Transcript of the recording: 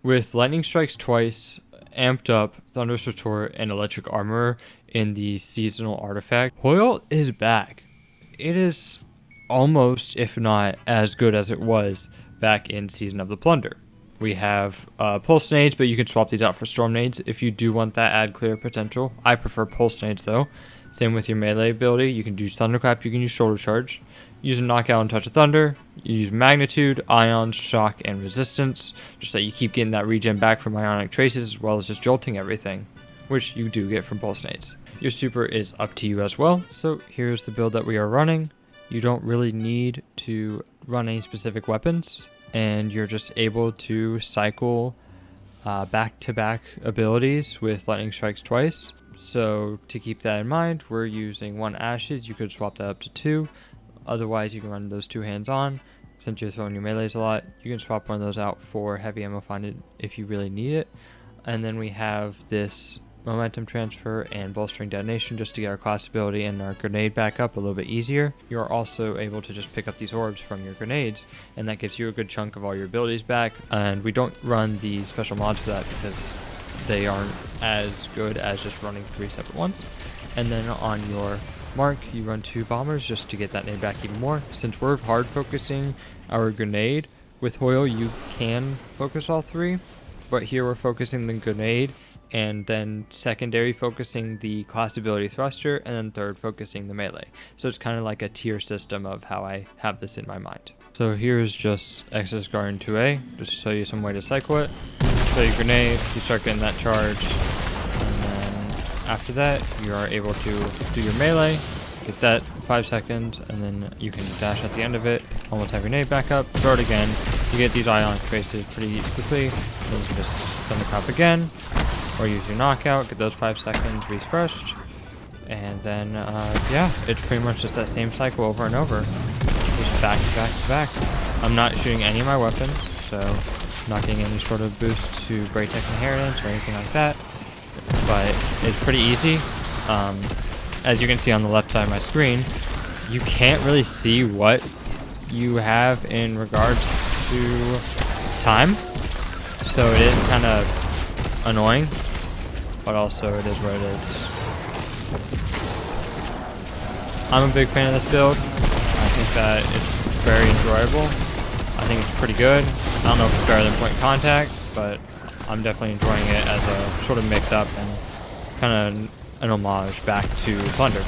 With lightning strikes twice, amped up, thunderous retort, and electric armor in the seasonal artifact, Hoil is back. It is almost, if not as good as it was back in Season of the Plunder. We have pulse nades, but you can swap these out for storm nades if you do want that add clear potential. I prefer pulse nades though. Same with your melee ability. You can use thunderclap, you can use shoulder charge. Use a knockout and touch of thunder. You use magnitude, ions, shock, and resistance, just so you keep getting that regen back from ionic traces as well as just jolting everything, which you do get from pulse nades. Your super is up to you as well. So here's the build that we are running. You don't really need to run any specific weapons, and you're just able to cycle back-to-back abilities with lightning strikes twice. So to keep that in mind, we're using 1 ashes. You could swap that up to 2. Otherwise, you can run those 2 hands on. Since you're throwing your melees a lot, you can swap one of those out for heavy ammo finded if you really need it. And then we have this momentum transfer and bolstering detonation just to get our class ability and our grenade back up a little bit easier. You're also able to just pick up these orbs from your grenades, and that gives you a good chunk of all your abilities back. And we don't run the special mods for that because they aren't as good as just running 3 separate ones. And then on your mark, you run 2 bombers just to get that nade back even more. Since we're hard focusing our grenade, with Hoil you can focus all 3, but here we're focusing the grenade and then secondary focusing the class ability thruster, and then third focusing the melee. So it's kind of like a tier system of how I have this in my mind. So here's just Excess Guardian 2A, just to show you some way to cycle it. So your grenade, you start getting that charge, and then after that you are able to do your melee, get that 5 seconds, and then you can dash at the end of it, almost have your nade back up, throw it again. You get these ionic traces pretty quickly, and then you can just thunderclap again, or use your knockout, get those 5 seconds refreshed, and then yeah, it's pretty much just that same cycle over and over, just back to back to back. I'm not shooting any of my weapons, so not getting any sort of boost to Braytech Inheritance or anything like that, but it's pretty easy. As you can see on the left side of my screen, you can't really see what you have in regards to time, so it is kind of annoying, but also it is what it is. I'm a big fan of this build. I think that it's very enjoyable. I think it's pretty good. I don't know if it's better than point contact, but I'm definitely enjoying it as a sort of mix up and kind of an homage back to Plunder.